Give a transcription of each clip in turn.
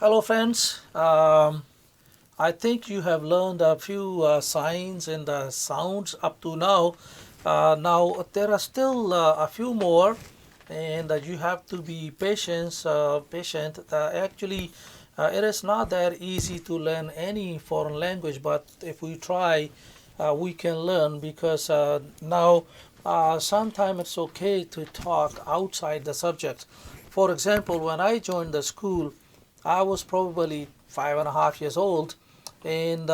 Hello, friends. I think you have learned a few signs and sounds up to now. Now, there are still a few more, and you have to be patient. It is not that easy to learn any foreign language, but if we try, we can learn because now sometimes it's okay to talk outside the subject. For example, when I joined the school, I was probably 5.5 years old, and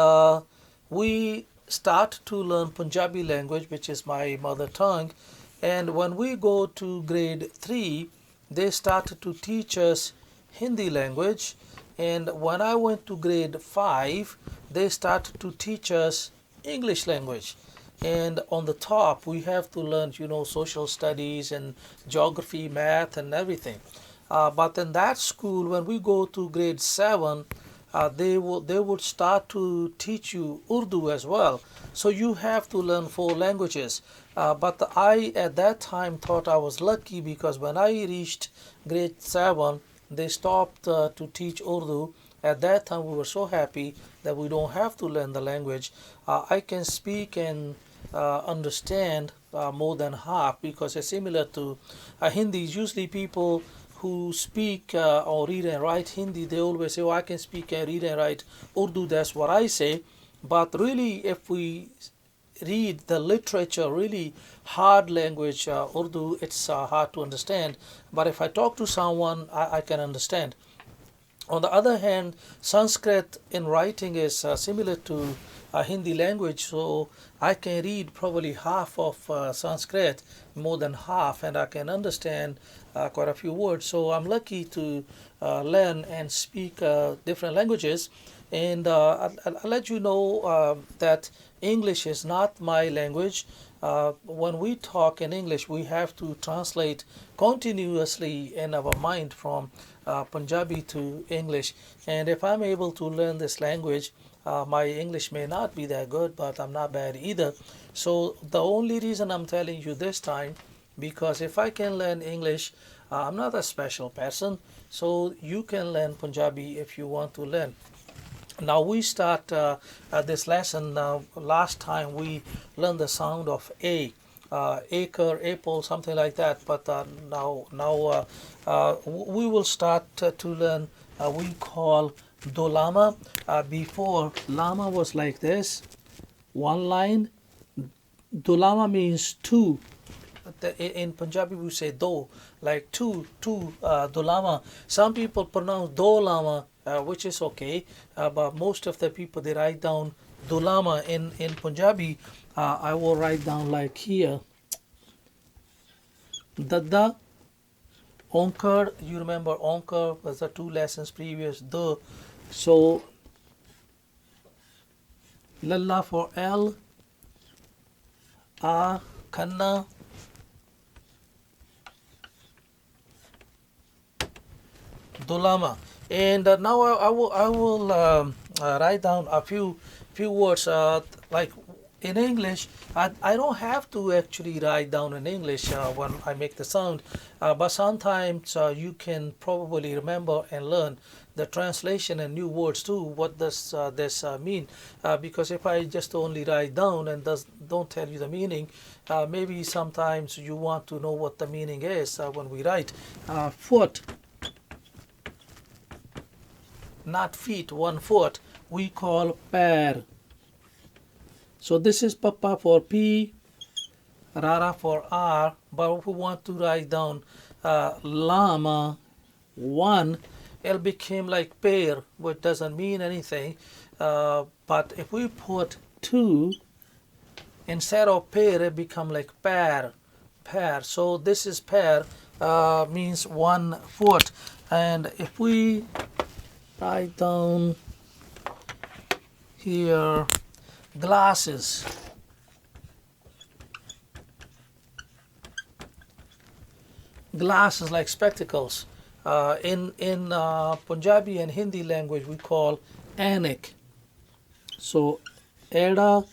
we start to learn Punjabi language, which is my mother tongue. And when we go to grade 3, they started to teach us Hindi language. And when I went to grade 5, they started to teach us English language. And on the top, we have to learn, social studies and geography, math, and everything. But in that school, when we go to grade 7, they would start to teach you Urdu as well. So you have to learn four languages. But I at that time thought I was lucky because when I reached grade 7, they stopped to teach Urdu. At that time, we were so happy that we don't have to learn the language. I can speak and understand more than half because it's similar to Hindi. Usually, people who speak or read and write Hindi, they always say, "Oh, I can speak and read and write Urdu." That's what I say. But really, if we read the literature, really hard language, Urdu, it's hard to understand. But if I talk to someone, I can understand. On the other hand, Sanskrit in writing is similar to Hindi language, so I can read probably half of Sanskrit, more than half, and I can understand quite a few words. So I'm lucky to learn and speak different languages. And I'll let you know that English is not my language. When we talk in English, we have to translate continuously in our mind from Punjabi to English. And if I'm able to learn this language, my English may not be that good, but I'm not bad either. So the only reason I'm telling you this time, because if I can learn English, I'm not a special person. So you can learn Punjabi if you want to learn. Now we start this lesson. Last time we learned the sound of A, acre, apple, something like that. But now we will start to learn. We call Dolama. Before Lama was like this, one line. Dolama means two. In Punjabi we say do, like two dolama. Some people pronounce dolama, which is okay, but most of the people they write down dolama in Punjabi. I will write down like here. Dada, onkar. You remember onkar was the two lessons previous. The so lalla for L, a khanna, Dulama. And now I will write down a few words like in English. I don't have to actually write down in English when I make the sound, but sometimes you can probably remember and learn the translation and new words too. What does this mean? Because if I just only write down and don't tell you the meaning, maybe sometimes you want to know what the meaning is when we write. Foot, not feet, 1 foot, we call pair. So this is Papa for P, Rara for R, but if we want to write down Lama, 1, it became like pair, which doesn't mean anything. But if we put 2, instead of pair, it become like pair. So this is pair, means 1 foot. And if we write down here glasses, like spectacles. In Punjabi and Hindi language we call anik. So Eda,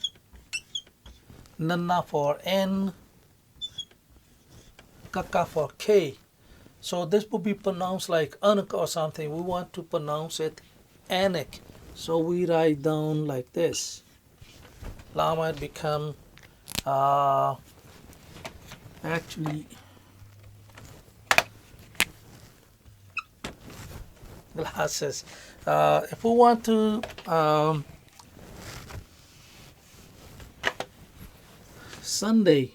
Nanna for N, Kaka for K. So this would be pronounced like anak or something. We want to pronounce it anak. So we write down like this. Lama become uh, actually glasses. If we want to Sunday,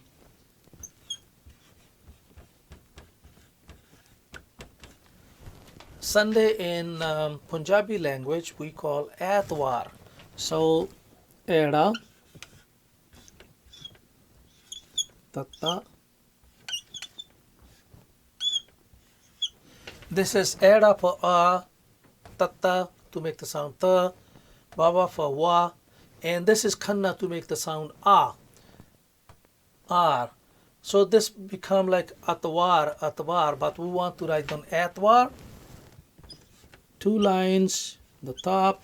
Sunday in Punjabi language we call Atwar. So Era, Tata. This is Era for A, Tata to make the sound T, Baba for Wa, and this is Kanna to make the sound A, R. So this become like Atwar, Atwar, but we want to write down Atwar. 2 lines, the top.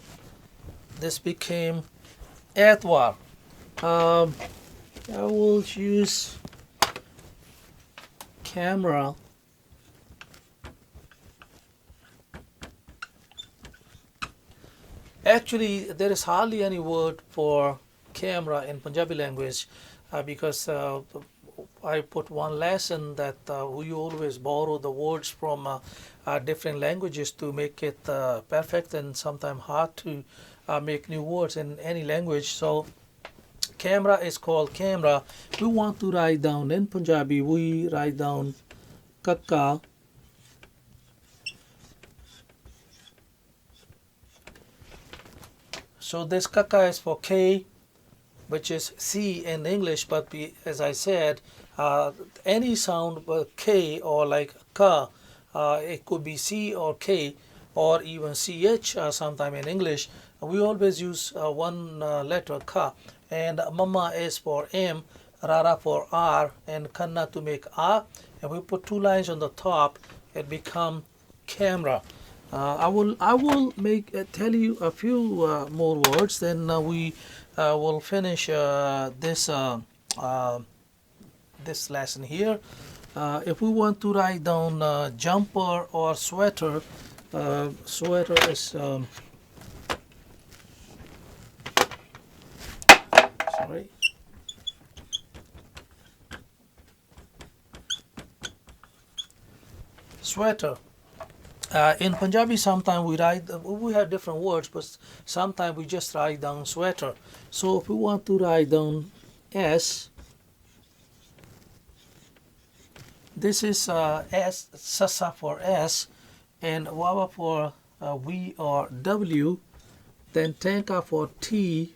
This became Atwar. I will use camera. Actually, there is hardly any word for camera in Punjabi language because I put one lesson that we always borrow the words from different languages to make it perfect, and sometimes hard to make new words in any language. So camera is called camera. We want to write down in Punjabi, we write down kakka. So this kakka is for K, which is C in English, but as I said, any sound K or like ka, it could be C or K or even CH sometime in English. We always use one letter ka, and mama is for M, rara for R, and kanna to make A, and we put 2 lines on the top, it become camera. I will make tell you a few more words. Then we will finish this lesson here. If we want to write down jumper or sweater, sweater is sorry. Sweater. In Punjabi, sometimes we have different words, but sometimes we just write down sweater. So if we want to write down S, this is S, Sasa for S, and Wawa for V or W, then Tanka for T,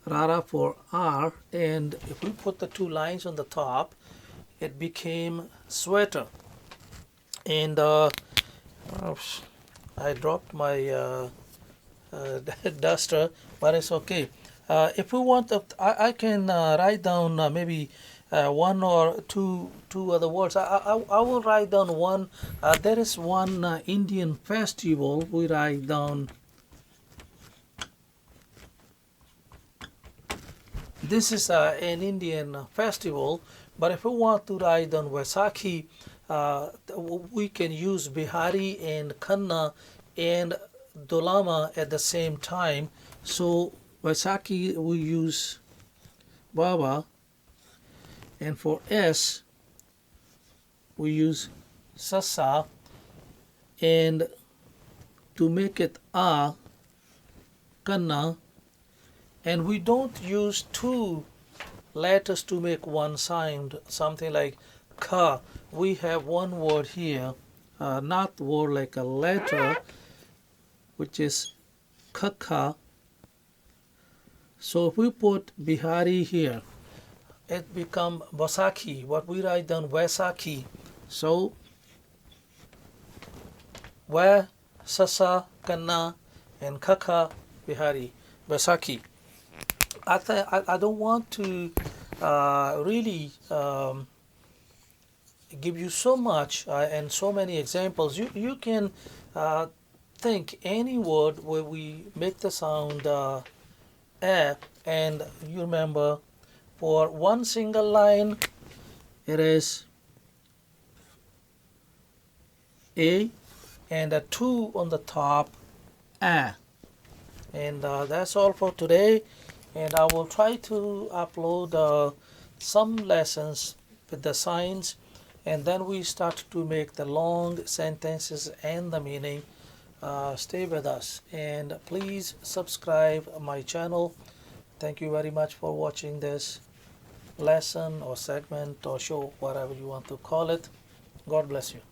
Rara for R, and if we put the 2 lines on the top, it became sweater. And I dropped my duster, but it's okay. If we want, I can write down maybe 1 or two other words. I will write down one. There is one Indian festival. We write down. This is an Indian festival, but if we want to write down Vaisakhi, we can use Bihari and Kanna and Dulaavaan at the same time. So Vaisakhi we use Baba, and for S we use Sasa, and to make it A, Kanna, and we don't use 2 letters to make one sound, something like ka. We have one word here, not word like a letter, which is kaka. So if we put Bihari here, it become Vaisakhi. What we write down Vaisakhi. So Va, Sasa, Kanna, and Kaka, Bihari, Vaisakhi. I don't want to really give you so much and so many examples. You can think any word where we make the sound and you remember for one single line it is A, and a 2 on the top, A. And that's all for today. And I will try to upload some lessons with the signs, and then we start to make the long sentences and the meaning. Stay with us and please subscribe my channel. Thank you very much for watching this lesson or segment or show, whatever you want to call it. God bless you.